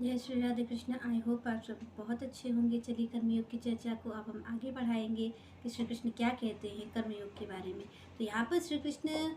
जय Shri Radhe Krishna. I hope आप सब बहुत अच्छे होंगे। चलिए कर्मयोग की चर्चा को अब हम आगे बढ़ाएंगे कि श्री कृष्ण क्या कहते हैं कर्मयोग के बारे में। तो यहाँ पर श्री कृष्ण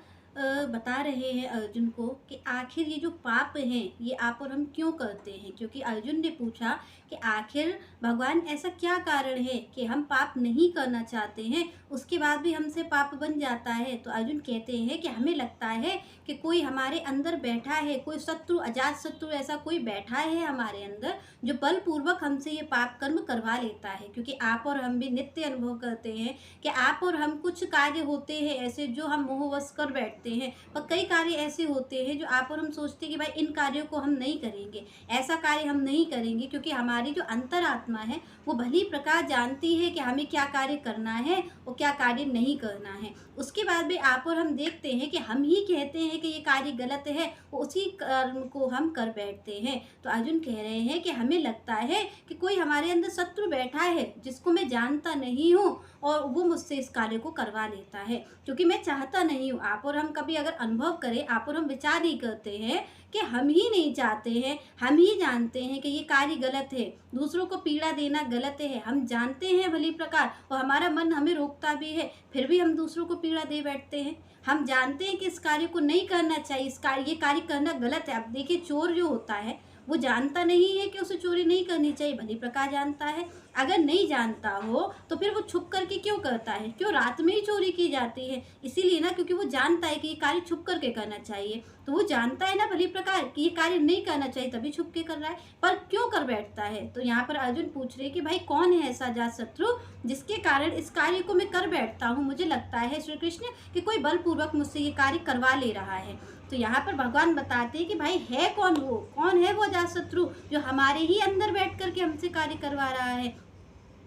बता रहे हैं अर्जुन को कि आखिर ये जो पाप हैं ये आप और हम क्यों करते हैं, क्योंकि अर्जुन ने पूछा कि आखिर भगवान ऐसा क्या कारण है कि हम पाप नहीं करना चाहते हैं उसके बाद भी हमसे पाप बन जाता है। तो अर्जुन कहते हैं कि हमें लगता है कि कोई हमारे अंदर बैठा है, कोई शत्रु, अजात शत्रु ऐसा कोई बैठा है हमारे अंदर जो बलपूर्वक हमसे ये पाप कर्म करवा लेता है। क्योंकि आप और हम भी नित्य अनुभव करते हैं कि आप और हम कुछ कार्य होते हैं ऐसे जो हम मोहवश कर बैठते हैं, पर कई कार्य ऐसे होते हैं जो आप और हम सोचते हैं कि भाई इन कार्यों को हम नहीं करेंगे, ऐसा कार्य हम नहीं करेंगे, क्योंकि हमारी जो अंतरात्मा है वो भली प्रकार जानती है कि हमें क्या कार्य करना है और क्या कार्य नहीं करना है। उसके बाद भी आप और हम देखते हैं कि हम ही कहते हैं कि ये कार्य गलत है, वो उसी कर्म को हम कर बैठते हैं। तो अर्जुन कह रहे हैं कि हमें लगता है कि कोई हमारे अंदर शत्रु बैठा है जिसको मैं जानता नहीं हूँ और वो मुझसे इस कार्य को करवा लेता है, क्योंकि मैं चाहता नहीं हूँ। आप और हम कभी अगर अनुभव करें, आप और हम विचार ही करते हैं कि हम ही नहीं चाहते हैं, हम ही जानते हैं कि ये कार्य गलत है, दूसरों को पीड़ा देना गलत है, हम जानते हैं भली प्रकार और हमारा मन हमें रोकता भी है, फिर भी हम दूसरों को पीड़ा दे बैठते हैं। हम जानते हैं कि इस कार्य को नहीं करना चाहिए, ये कार्य करना गलत है। अब देखिए, चोर जो होता है वो जानता नहीं है कि उसे चोरी नहीं करनी चाहिए, भली प्रकार जानता है। अगर नहीं जानता हो तो फिर वो छुप करके क्यों करता है, क्यों रात में ही चोरी की जाती है? इसीलिए ना, क्योंकि वो जानता है कि ये कार्य छुप करके करना चाहिए। तो वो जानता है ना भली प्रकार कि ये कार्य नहीं करना चाहिए, तभी छुप के कर रहा है, पर क्यों कर बैठता है? तो यहाँ पर अर्जुन पूछ रहे कि भाई कौन है ऐसा जात शत्रु जिसके कारण इस कार्य को मैं कर बैठता हूँ? मुझे लगता है श्री कृष्ण कि कोई बलपूर्वक मुझसे ये कार्य करवा ले रहा है। तो यहाँ पर भगवान बताते हैं कि भाई है कौन वो, कौन है वो जात शत्रु जो हमारे ही अंदर बैठ करके हमसे कार्य करवा रहा है?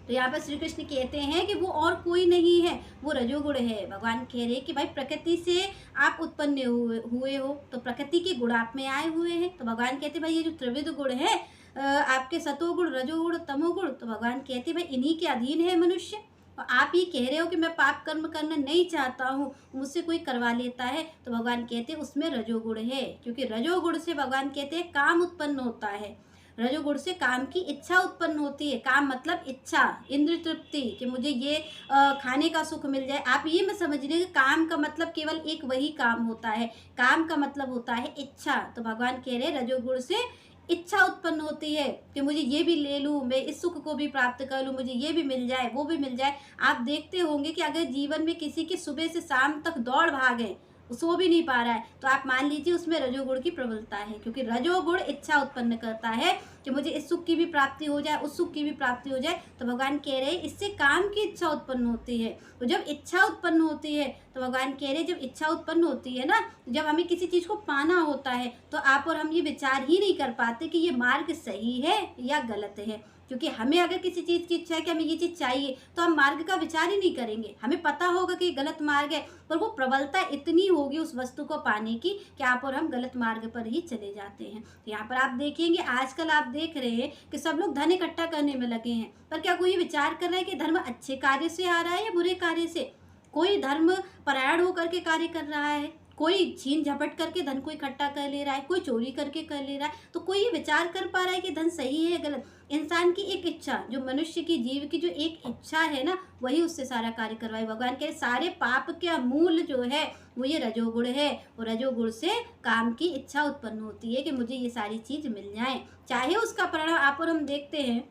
तो यहाँ पर श्री कृष्ण कहते हैं कि वो और कोई नहीं है, वो रजोगुण है। भगवान कह रहे हैं कि भाई प्रकृति से आप उत्पन्न हुए हो, तो प्रकृति के गुण आप में आए हुए हैं। तो भगवान कहते हैं भाई ये जो त्रिविध गुण है, आपके सतोगुण, रजोगुण, तमोगुण, तो भगवान कहते हैं भाई इन्हीं के अधीन है मनुष्य। और आप ही कह रहे हो कि मैं पाप कर्म करना नहीं चाहता हूँ, मुझसे कोई करवा लेता है। तो भगवान कहते हैं उसमें रजोगुण है, क्योंकि रजोगुण से भगवान कहते हैं काम उत्पन्न होता है। रजोगुण से काम की इच्छा उत्पन्न होती है। काम मतलब इच्छा, इंद्र तृप्ति, कि मुझे ये खाने का सुख मिल जाए। आप ये मत समझिए कि काम का मतलब केवल एक वही काम होता है, काम का मतलब होता है इच्छा। तो भगवान कह रहे हैं रजोगुण से इच्छा उत्पन्न होती है कि मुझे ये भी ले लूँ, मैं इस सुख को भी प्राप्त कर लूँ, मुझे ये भी मिल जाए, वो भी मिल जाए। आप देखते होंगे कि अगर जीवन में किसी की सुबह से शाम तक दौड़ भागे, सो भी नहीं पा रहा है, तो आप मान लीजिए उसमें रजोगुण की प्रबलता है, क्योंकि रजोगुण इच्छा उत्पन्न करता है कि मुझे इस सुख की भी प्राप्ति हो जाए, उस सुख की भी प्राप्ति हो जाए। तो भगवान कह रहे हैं इससे काम की इच्छा उत्पन्न होती है। तो जब इच्छा उत्पन्न होती है, तो भगवान कह रहे हैं जब इच्छा उत्पन्न होती है ना, जब हमें किसी चीज़ को पाना होता है, तो आप और हम ये विचार ही नहीं कर पाते कि ये मार्ग सही है या गलत है। क्योंकि हमें अगर किसी चीज़ की इच्छा है कि हमें ये चीज़ चाहिए, तो हम मार्ग का विचार ही नहीं करेंगे। हमें पता होगा कि गलत मार्ग है, पर वो प्रबलता इतनी होगी उस वस्तु को पाने की कि आप और हम गलत मार्ग पर ही चले जाते हैं। तो यहाँ पर आप देखेंगे, आजकल आप देख रहे हैं कि सब लोग धन इकट्ठा करने में लगे हैं, पर क्या कोई विचार कर रहा है कि धर्म अच्छे कार्य से आ रहा है या बुरे कार्य से? कोई धर्म परायण होकर के कार्य कर रहा है, कोई छीन झपट करके धन को इकट्ठा कर ले रहा है, कोई चोरी करके कर ले रहा है। तो कोई ये विचार कर पा रहा है कि धन सही है या गलत? इंसान की एक इच्छा, जो मनुष्य की, जीव की जो एक इच्छा है ना, वही उससे सारा कार्य करवाए। भगवान कह सारे पाप का मूल जो है वो ये रजोगुण है, और रजोगुण से काम की इच्छा उत्पन्न होती है कि मुझे ये सारी चीज मिल जाए। चाहे उसका परिणाम आप और हम देखते हैं,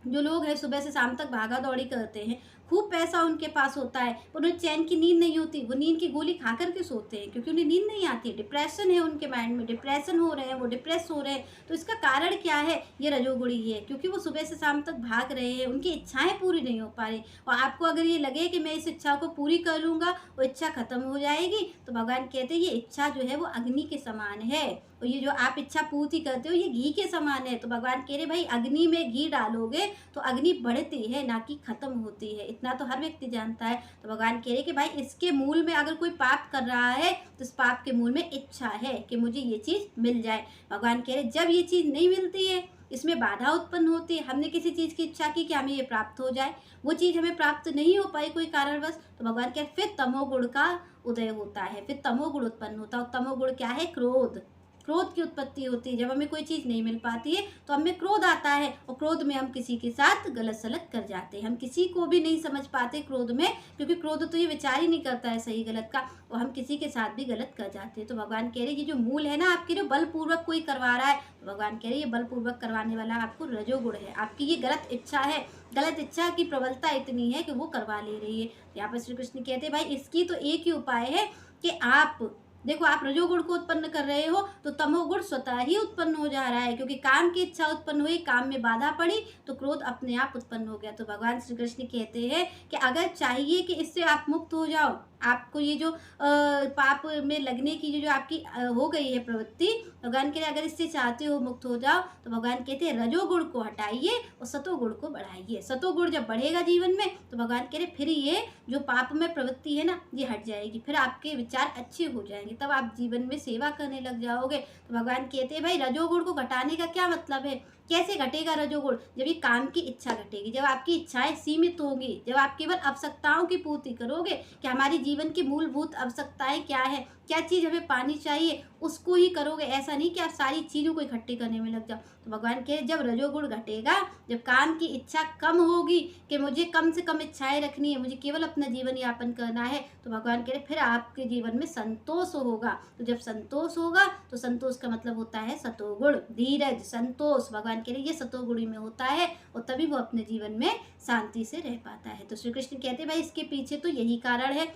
जो लोग हैं सुबह से शाम तक भागा दौड़ी करते हैं, खूब पैसा उनके पास होता है, पर उन्हें चैन की नींद नहीं होती, वो नींद की गोली खा करके सोते हैं, क्योंकि उन्हें नींद नहीं आती, डिप्रेशन है उनके माइंड में, डिप्रेशन हो रहे हैं, वो डिप्रेस हो रहे हैं। तो इसका कारण क्या है? ये रजोगुणी ही है, क्योंकि वो सुबह से शाम तक भाग रहे हैं, उनकी इच्छाएं पूरी नहीं हो पा रही। और आपको अगर ये लगे कि मैं इस इच्छा को पूरी कर लूँगा, वो इच्छा खत्म हो जाएगी, तो भगवान कहते हैं ये इच्छा जो है वो अग्नि के समान है, और ये जो आप इच्छा पूर्ति करते हो ये घी के समान है। तो भगवान कह रहे भाई अग्नि में घी डालोगे तो अग्नि बढ़ती है, ना कि खत्म होती है। इतना तो हर व्यक्ति जानता है। तो भगवान कह रहे कि भाई इसके मूल में अगर कोई पाप कर रहा है, तो इस पाप के मूल में इच्छा है कि मुझे ये चीज मिल जाए। भगवान कह रहे जब ये चीज नहीं मिलती है, इसमें बाधा उत्पन्न होती है। हमने किसी चीज की इच्छा की कि हमें ये प्राप्त हो जाए, वो चीज हमें प्राप्त नहीं हो पाई कोई कारणवश, तो भगवान कह फिर तमोगुण का उदय होता है, फिर तमोगुण उत्पन्न होता है। और तमोगुण क्या है? क्रोध। क्रोध की उत्पत्ति होती है। जब हमें कोई चीज़ नहीं मिल पाती है तो हमें क्रोध आता है, और क्रोध में हम किसी के साथ गलत सलत कर जाते हैं। हम किसी को भी नहीं समझ पाते क्रोध में, क्योंकि क्रोध तो ये विचार ही नहीं करता है सही गलत का, और हम किसी के साथ भी गलत कर जाते हैं। तो भगवान कह रहे ये जो मूल है ना आपके, जो बलपूर्वक कोई करवा रहा है, तो भगवान कह रहे ये बलपूर्वक करवाने वाला आपको रजोगुण है। आपकी ये गलत इच्छा है, गलत इच्छा की प्रबलता इतनी है कि वो करवा ले रही है। यहाँ पर श्री कृष्ण कहते हैं भाई इसकी तो एक ही उपाय है कि आप देखो, आप रजोगुण को उत्पन्न कर रहे हो तो तमोगुण स्वतः ही उत्पन्न हो जा रहा है, क्योंकि काम की इच्छा उत्पन्न हुई, काम में बाधा पड़ी तो क्रोध अपने आप उत्पन्न हो गया। तो भगवान श्री कृष्ण कहते हैं कि अगर चाहिए कि इससे आप मुक्त हो जाओ, आपको ये जो पाप में लगने की जो आपकी हो गई है प्रवृत्ति, भगवान कह रहे अगर इससे चाहते हो मुक्त हो जाओ, तो भगवान कहते हैं रजोगुण को हटाइए और सतोगुण को बढ़ाइए। सतोगुण जब बढ़ेगा जीवन में तो भगवान कह रहे फिर ये जो पाप में प्रवृत्ति है ना ये हट जाएगी, फिर आपके विचार अच्छे हो जाएंगे, तब आप जीवन में सेवा करने लग जाओगे। तो भगवान कहते हैं भाई रजोगुण को घटाने का क्या मतलब है, कैसे घटेगा रजोगुण? जब ये काम की इच्छा घटेगी, जब आपकी इच्छाएं सीमित होंगी, जब आप केवल आवश्यकताओं की पूर्ति करोगे कि हमारी जीवन की मूलभूत आवश्यकताएं क्या है, क्या चीज़ हमें पानी चाहिए, उसको ही करोगे। ऐसा नहीं कि आप सारी चीज़ों को इकट्ठी करने में लग जाओ। तो भगवान कह जब रजोगुण घटेगा, जब काम की इच्छा कम होगी कि मुझे कम से कम इच्छाएं रखनी है, मुझे केवल अपना जीवन यापन करना है, तो भगवान कह रहे फिर आपके जीवन में संतोष होगा। तो जब संतोष होगा तो संतोष का मतलब होता है सतोगुण, धीरज, संतोष। भगवान कह रहे ये सतोगुणी में होता है और तभी वो अपने जीवन में शांति से रह पाता है। तो श्री कृष्ण कहते हैं भाई इसके पीछे तो यही कारण है।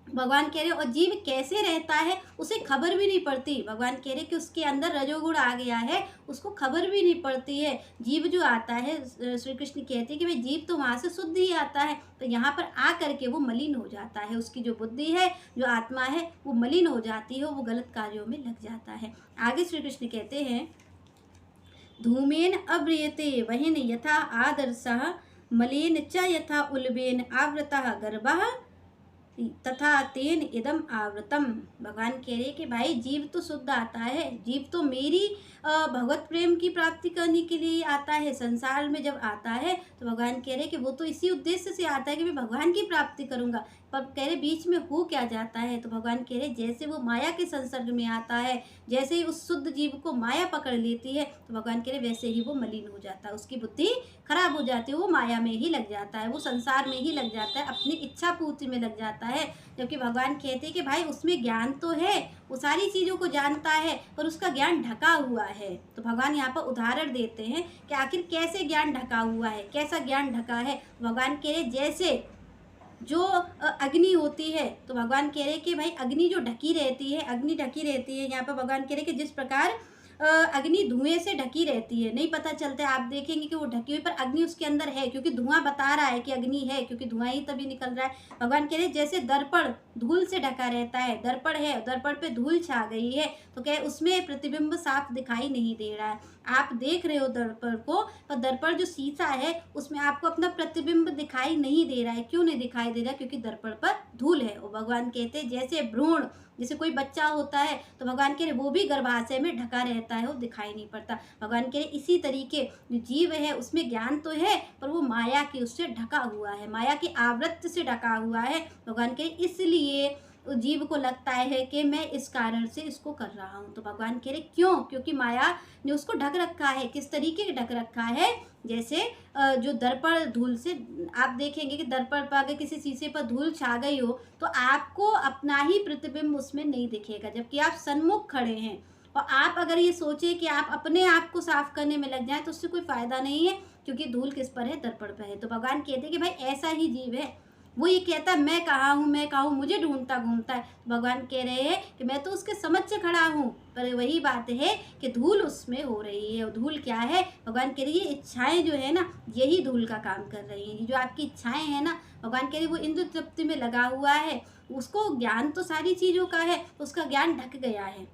भगवान कह रहे और जीव कैसे रहता है उसे खबर भी नहीं पड़ती। भगवान कह रहे कि उसके अंदर रजोगुण आ गया है, उसको खबर भी नहीं पड़ती है। जीव जो आता है, श्री कृष्ण कहते हैं कि भाई जीव तो वहाँ से शुद्ध ही आता है, तो यहाँ पर आ करके वो मलिन हो जाता है। उसकी जो बुद्धि है, जो आत्मा है, वो मलिन हो जाती है, वो गलत कार्यों में लग जाता है। आगे श्री कृष्ण कहते हैं धूमेन अव्रियते वहिन यथा आदर्शः मलेन च यथा उल्बेन आवृतः गर्भः तथा तेन इदम आवृतम। भगवान कह रहे कि भाई जीव तो शुद्ध आता है, जीव तो मेरी भगवत प्रेम की प्राप्ति करने के लिए आता है। संसार में जब आता है तो भगवान कह रहे कि वो तो इसी उद्देश्य से आता है कि मैं भगवान की प्राप्ति करूँगा, पर कह रहे बीच में हो क्या जाता है। तो भगवान कह रहे जैसे वो माया के संसर्ग में आता है, जैसे ही उस शुद्ध जीव को माया पकड़ लेती है, तो भगवान कह रहे वैसे ही वो मलिन हो जाता है, उसकी बुद्धि खराब हो जाती है, वो माया में ही लग जाता है, वो संसार में ही लग जाता है, अपनी इच्छा पूर्ति में लग जाता है। जबकि भगवान कहते हैं कि भाई उसमें ज्ञान तो है, वो सारी चीज़ों को जानता है, पर उसका ज्ञान ढका हुआ है। तो भगवान यहाँ पर उदाहरण देते हैं कि आखिर कैसे ज्ञान ढका हुआ है, कैसा ज्ञान ढका है। भगवान कह रहे जैसे जो अग्नि होती है, तो भगवान कह रहे कि भाई अग्नि जो ढकी रहती है, अग्नि ढकी रहती है। यहाँ पर भगवान कह रहे कि जिस प्रकार अग्नि धुएं से ढकी रहती है, नहीं पता चलता है, आप देखेंगे कि वो ढकी हुई, पर अग्नि उसके अंदर है, क्योंकि धुआं बता रहा है कि अग्नि है, क्योंकि धुआं ही तभी निकल रहा है। भगवान कह रहे जैसे दर्पण धूल से ढका रहता है, दर्पण है, दर्पण पे धूल छा गई है, तो क्या उसमें प्रतिबिंब साफ दिखाई नहीं दे रहा है। आप देख रहे हो दर्पण को, पर दर्पण जो शीशा है उसमें आपको अपना प्रतिबिंब दिखाई नहीं दे रहा है। क्यों नहीं दिखाई दे रहा? क्योंकि दर्पण पर धूल है। और भगवान कहते हैं जैसे भ्रूण, जैसे कोई बच्चा होता है तो भगवान कह रहे वो भी गर्भाशय में ढका रहता है, वो दिखाई नहीं पड़ता। भगवान कह रहे इसी तरीके जो जीव है उसमें ज्ञान तो है, पर वो माया की उससे ढका हुआ है, माया की आवृत्ति से ढका हुआ है। भगवान कह रहे इसलिए जीव को लगता है कि मैं इस कारण से इसको कर रहा हूँ। तो भगवान कह रहे क्यों? क्योंकि माया ने उसको ढक रखा है। किस तरीके से ढक रखा है? जैसे जो दर्पण धूल से, आप देखेंगे कि दर्पण पर अगर किसी शीशे पर धूल छा गई हो तो आपको अपना ही प्रतिबिंब उसमें नहीं दिखेगा, जबकि आप सन्मुख खड़े हैं। और आप अगर ये सोचे कि आप अपने आप को साफ करने में लग जाएं तो उससे कोई फायदा नहीं है, क्योंकि धूल किस पर है? दर्पण पर है। तो भगवान कहते हैं कि भाई ऐसा ही जीव है, वो ये कहता है मैं कहाँ हूँ, मैं कहाँ हूँ, मुझे ढूंढता घूमता है। तो भगवान कह रहे हैं कि मैं तो उसके समझ से खड़ा हूँ, पर वही बात है कि धूल उसमें हो रही है। और धूल क्या है? भगवान कह रही है इच्छाएं जो है ना, यही धूल का काम कर रही हैं। जो आपकी इच्छाएं हैं ना, भगवान कह रही वो इंद्र तृप्ति में लगा हुआ है, उसको ज्ञान तो सारी चीज़ों का है, उसका ज्ञान ढक गया है।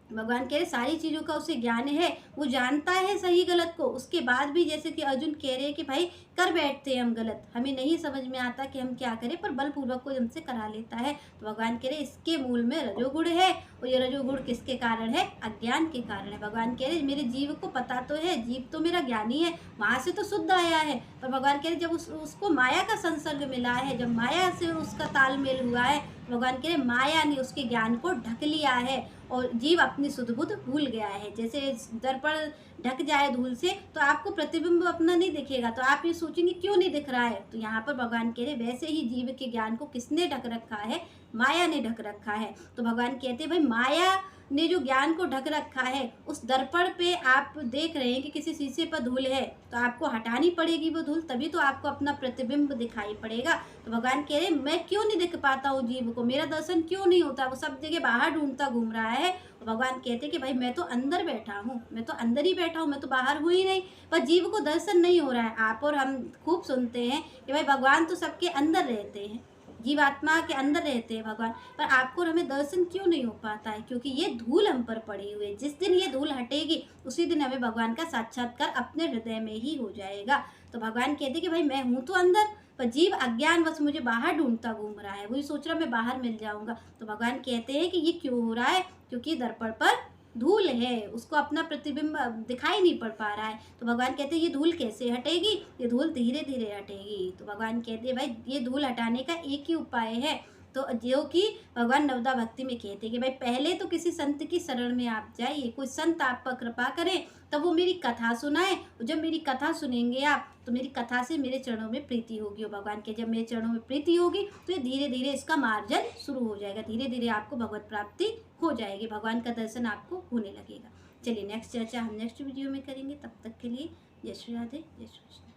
भगवान कह रहे सारी चीज़ों का उसे ज्ञान है, वो जानता है सही गलत को। उसके बाद भी जैसे कि अर्जुन कह रहे हैं कि भाई कर बैठते हैं हम गलत, हमें नहीं समझ में आता कि हम क्या करें, पर बलपूर्वक कोई हमसे करा लेता है। तो भगवान कह रहे इसके मूल में रजोगुण है, और ये रजोगुण किसके कारण है? अज्ञान के कारण है। भगवान कह रहे मेरे जीव को पता तो है, जीव तो मेरा ज्ञानी है, वहाँ से तो शुद्ध आया है, पर भगवान कह रहे जब उसको माया का संसर्ग मिला है, जब माया से उसका तालमेल हुआ है, भगवान कह रहे माया ने उसके ज्ञान को ढक लिया है और जीव अपनी सुध बुध भूल गया है। जैसे दर्पण ढक जाए धूल से तो आपको प्रतिबिंब अपना नहीं दिखेगा, तो आप ये सोचेंगे क्यों नहीं दिख रहा है। तो यहाँ पर भगवान कह रहे वैसे ही जीव के ज्ञान को किसने ढक रखा है? माया ने ढक रखा है। तो भगवान कहते हैं भाई माया ने जो ज्ञान को ढक रखा है, उस दर्पण पे आप देख रहे हैं कि किसी शीशे पर धूल है, तो आपको हटानी पड़ेगी वो धूल, तभी तो आपको अपना प्रतिबिंब दिखाई पड़ेगा। तो भगवान कह रहे मैं क्यों नहीं दिख पाता हूँ जीव को, मेरा दर्शन क्यों नहीं होता, वो सब जगह बाहर ढूंढता घूम रहा है। और भगवान कहते कि भाई मैं तो अंदर बैठा हूँ, मैं तो अंदर ही बैठा हूँ, मैं तो बाहर हुई नहीं, पर जीव को दर्शन नहीं हो रहा है। आप और हम खूब सुनते हैं कि भाई भगवान तो सबके अंदर रहते हैं, जीवात्मा के अंदर रहते हैं भगवान, पर आपको और हमें दर्शन क्यों नहीं हो पाता है? क्योंकि ये धूल हम पर पड़ी हुई है। जिस दिन ये धूल हटेगी उसी दिन हमें भगवान का साक्षात्कार अपने हृदय में ही हो जाएगा। तो भगवान कहते कि भाई मैं हूँ तो अंदर, पर जीव अज्ञान बस मुझे बाहर ढूंढता घूम रहा है, वही सोच रहा मैं बाहर मिल जाऊंगा। तो भगवान कहते हैं कि ये क्यों हो रहा है? क्योंकि दर्पण पर धूल है, उसको अपना प्रतिबिंब दिखाई नहीं पड़ पा रहा है। तो भगवान कहते हैं ये धूल कैसे हटेगी? ये धूल धीरे धीरे हटेगी। तो भगवान कहते हैं भाई ये धूल हटाने का एक ही उपाय है, तो जो कि भगवान नवदा भक्ति में कहते हैं कि भाई पहले तो किसी संत की शरण में आप जाइए, कोई संत आप पर कृपा करें, तब वो मेरी कथा सुनाए। जब मेरी कथा सुनेंगे आप, तो मेरी कथा से मेरे चरणों में प्रीति होगी, और भगवान के जब मेरे चरणों में प्रीति होगी तो ये धीरे धीरे इसका मार्जन शुरू हो जाएगा, धीरे धीरे आपको भगवत प्राप्ति हो जाएगी, भगवान का दर्शन आपको होने लगेगा। चलिए नेक्स्ट चर्चा हम नेक्स्ट वीडियो में करेंगे, तब तक के लिए जय श्री राधे, जय श्री कृष्ण।